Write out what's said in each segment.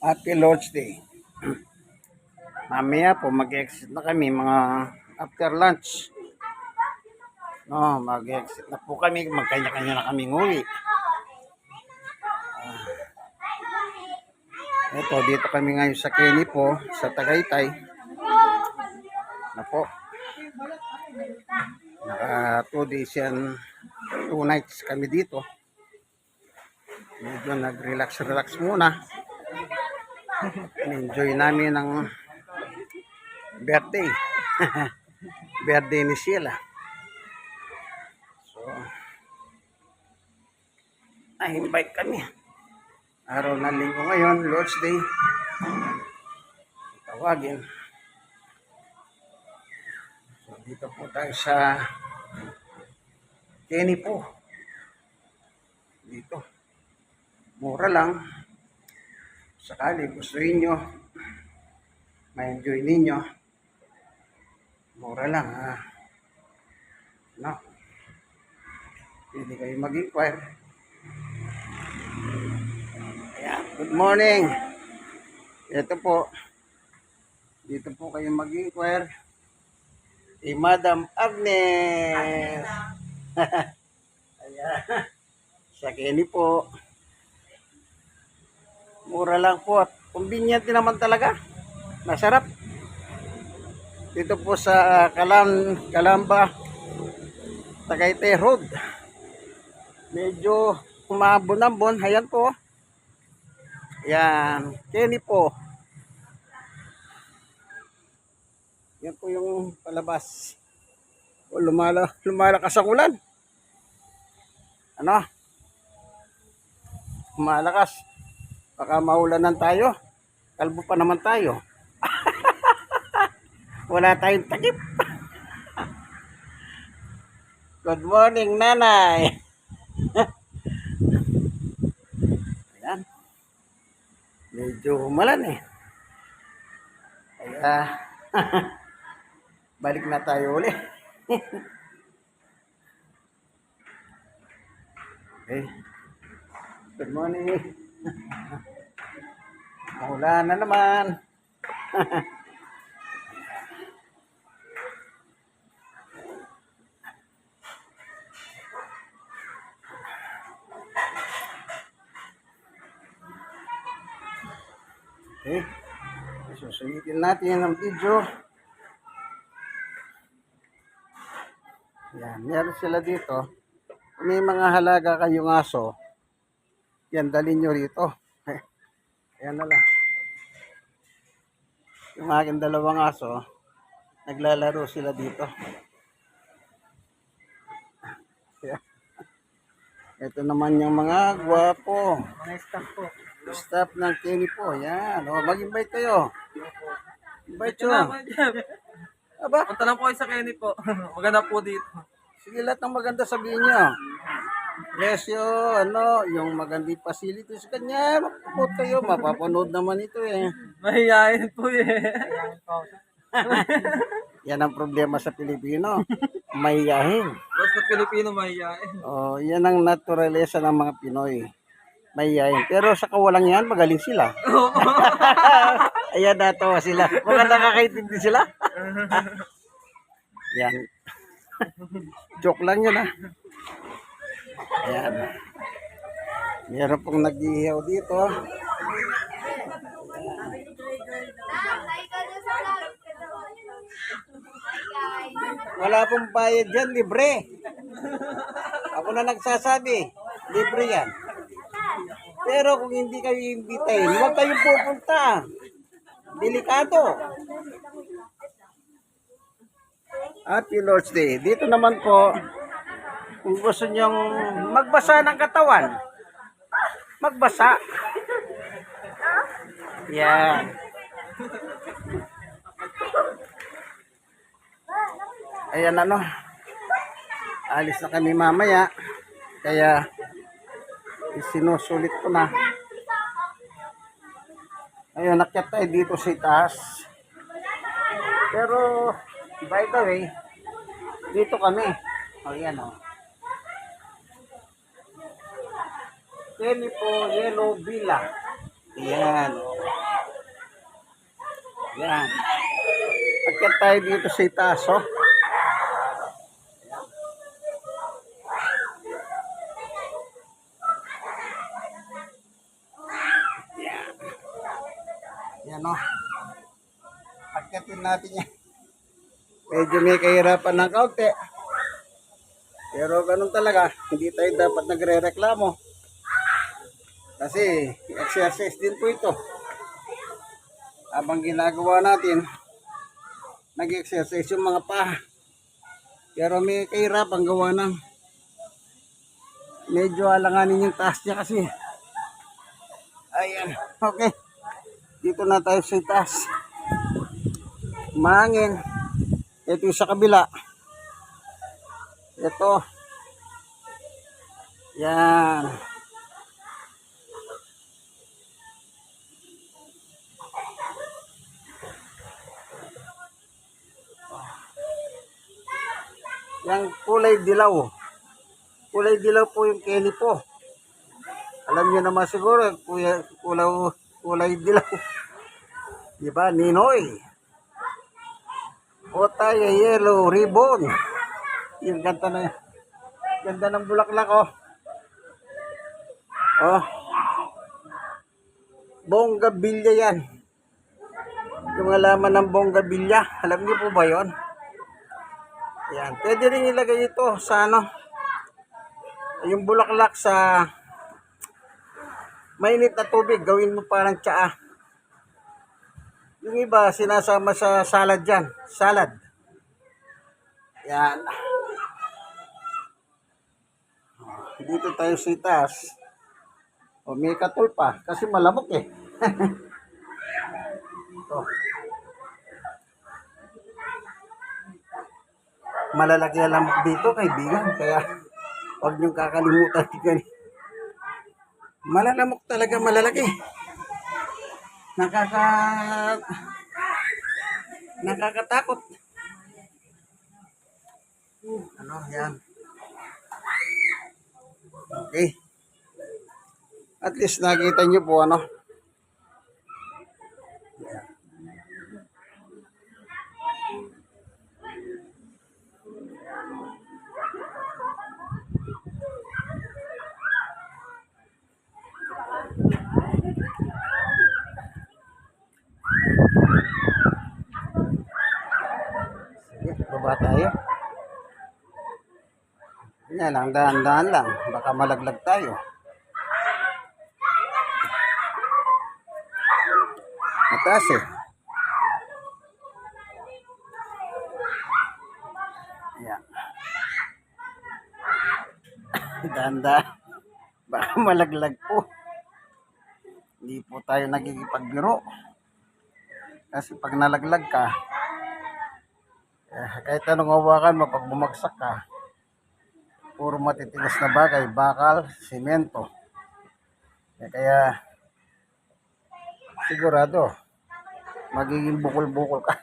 Happy Lord's Day. Mamaya po mag-exit na kami mga after lunch. No, mag-exit na po kami, magkanya-kanya na kami nguwi. Ito, dito kami ngayon sa Kenny po, sa Tagaytay. Na po. Naka 2 days and 2 nights kami dito. Medyo nag-relax muna. Enjoy namin ng birthday. Birthday ni Sheila. So, invite kami. Araw ng linggo ngayon, Lord's Day. Tawagin. So, dito po tayo sa Kenny po. Dito. Mura lang. Sakali gusto niyo ma-enjoy ninyo. Mura lang ha. No. Pwede kayo mag-inquire. Ayan. Good morning. Ito po. Dito po kayo mag-inquire. Madam Agnes. Ayan. Sa Kenny po. Mura lang po at convenient din naman talaga. Masarap. Dito po sa Calamba, Tagaytay Road. Medyo umabon-ambon. Ayan po. Ayan. Kenny po. Yan po yung palabas. O, lumalakas ang ulan. Ano? Lumalakas. Baka maulanan tayo. Kalbo pa naman tayo. Wala tayong takip. Good morning, nanay. Ayan. Medyo umalan eh. Kaya, balik na tayo ulit. Okay. Good morning. Maulan na naman. Okay. Susulitin natin ang video. Yan. Meron sila dito. Kung may mga halaga kayong aso, yan, dalhin nyo rito. Ayan na lang. Yung aking dalawang aso, naglalaro sila dito. Ito naman yung mga gwapo. Mga staff po. Staff ng Kenny po. Yan. O, mag-invite kayo. Invite nyo. Aba? Punta lang po kayo sa Kenny po. Maganda po dito. Sige, lahat ng maganda sabihin nyo. Presyo, yung magandang facilities kanya, mapapot kayo, mapapanood naman ito eh. Mahihayin po eh. Yan ang problema sa Pilipino. Mahiyahin. Basta Pilipino mahihayin. Oh, yan ang naturalesa ng mga Pinoy. Mahiyahin. Pero sa kawalang yan, magaling sila. Ayan, natawa sila. Mga nakakaintindi sila. Yan. Joke lang yun ha. Ayan. Meron pong nag-ihaw dito. Wala pong bayad dyan, libre. Ako na nagsasabi, libre yan. Pero kung hindi kayo imbitahin, huwag kayong pupunta. Delikado. Happy Lord's Day. Dito naman po, kung gusto nyong magbasa ng katawan, magbasa. Yan. Ayan alis na kami mamaya. Kaya, isinusulit ko na. Ayun, nakyat tayo dito sa itaas. Pero, by the way, dito kami. Ayan o. Kenny po, Yellow Villa. Ayan. Yan. Akyat tayo dito sa itaas, oh. Yan. Yan, oh. Akyatin natin yan. Medyo may kahirapan ng kaunti. Pero ganun talaga, hindi tayo dapat nagre-reklamo. Kasi exercise din po ito. Habang ginagawa natin, nag-exercise yung mga paa. Pero may kahirapan gawa ng medyo alanganin yung taas niya kasi. Ayan, okay. Dito na tayo sa taas. Mahangin. Ito yung sa kabila. Ito. Yan. Yang kulay dilaw. Kulay dilaw po yung Kelly po. Alam niyo naman siguro, kulay dilaw. Di ba? Ninoy. Otay yellow ribbon. Yung ganda ng bulaklak, oh. Oh. Bonggabilya yan. Yung alaman ng bonggabilya. Alam niyo po ba yon? Yan. Pwede rin ilagay ito sa ano. Yung bulaklak sa mainit na tubig. Gawin mo parang tsaa. Yung iba, sinasama sa salad dyan. Salad. Yan. Dito tayo sa itaas. O, may katul pa. Kasi malamok eh. Ito. Malalaki ang lamok dito, kaibigan. Kaya, huwag niyong kakalimutan. Malalamok talaga, malalaki. Nakakatakot. Ano, yan. Okay. At least nakita niyo po, ano. Yan. Baba tayo. Yan lang, dahan-dahan lang. Baka malaglag tayo. Mataas eh. Yan. Dahan-dahan. Baka malaglag po. Hindi po tayo nagigipagbiro. Kasi pag nalaglag ka, kahit anong hawakan mo, pag bumagsak ka, puro matitigas na bagay, bakal, simento. Kaya, sigurado, magiging bukol-bukol ka.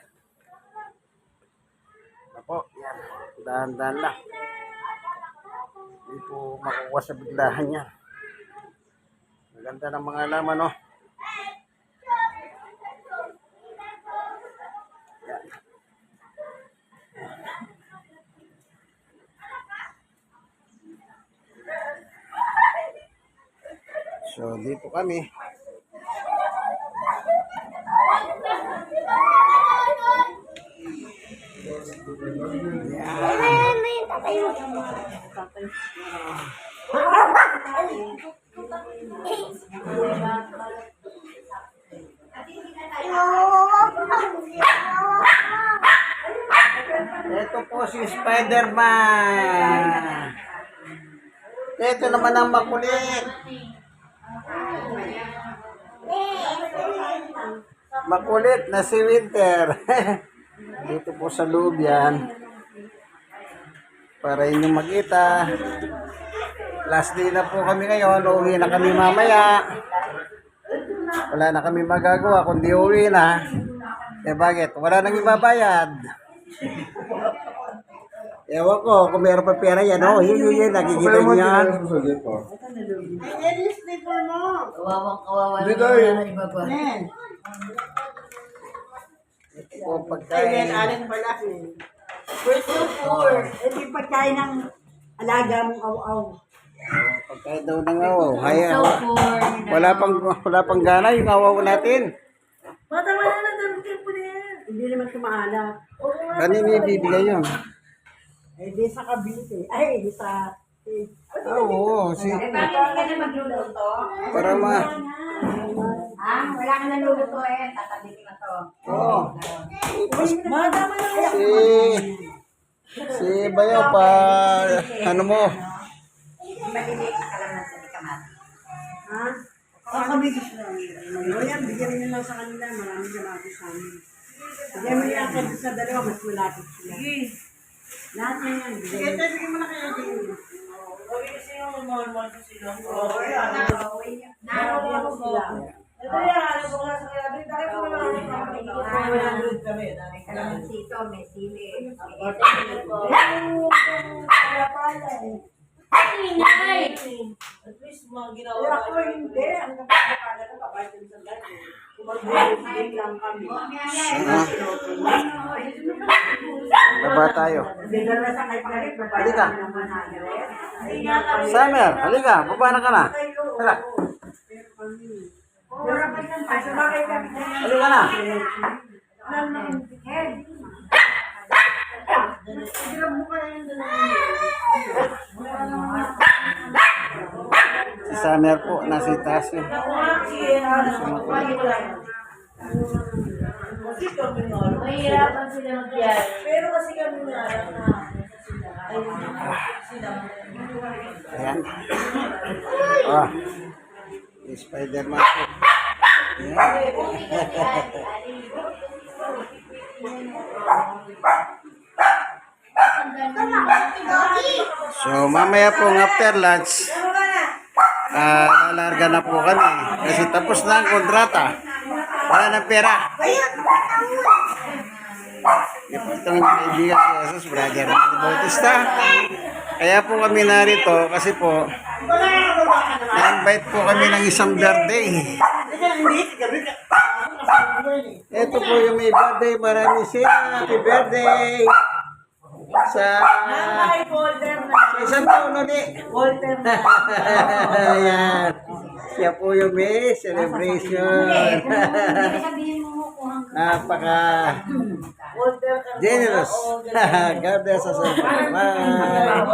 Ako, yan, dahan-dahan lang. Hindi po makukuha sa biglahan yan. Maganda ng mga laman, no? So, dito kami. Ito po si Spider-Man. Ito naman ang makulit. Makulit na si Winter. Dito po sa loob yan. Para inyong makita. Last day na po kami ngayon. Uuwi na kami mamaya. Wala na kami magagawa kundi uwi na. Eh bakit? Wala nang ibabayad. Ewan ko, kung meron pa pera yan, oh. Yun, nakikita niyo yan. Kawawang kawawa na iba pa. Ito po pagkain. We're so poor. Ito yung pagkain ng alaga mong aw-aw. Pagkain daw ng awaw. Haya. So poor. Wala pang gana yung awaw natin. Bata mo na lang, po na yan. Hindi naman kumaalap. Kanino ibibigay yun? Eh, di sa Cavite. Ay, di sa... Oo, Eh, bakit hindi ka na magluluto? para ma... Ah, wala ka na luluto eh. Tatabitin na to. Oo. Bata mo na lang. Si Bayo pa... Ano mo? Maliliit na ka lang ng sa kamati. Ha? Kakabigis lang. O yan, bigyan nyo lang sa kanila. Maraming malapit sa amin. Bigyan mo yan sa dalawa, mas malapit sila. Lahat na yan. Bigyan mo na kayo din. Nakakuha sila. May kalamansi ito, may sili. Kaya ako hindi. Ang kapakala na kapag yung sandal. Kumag-break lang kami. Baba tayo. Bigala sa kay Parit, Halika. naman Summer, halika. Baba na ka na. Tara. Halika na. Si Summer po, nasa itaas yun. Mahirapan sila mag-yan. Pero kasi kami na Ayan. Oh. Yung Spider-Man po. Ayan. So, mamaya pong after lunch, lalarga na po kami. Kasi tapos na ang kontrata. Wala ng pera. Ito ang kaibigan ko, Jesus, Brother Manny Bautista. Kaya po kami narito kasi po, na-invite po kami ng isang birthday. Ito po yung may birthday. Maraming sila. Happy birthday. Sa isang taon ulit. Ayan. Siya po yung may celebration. Sabihin mo kung hanggang Napaka generous. God bless us all. Bye.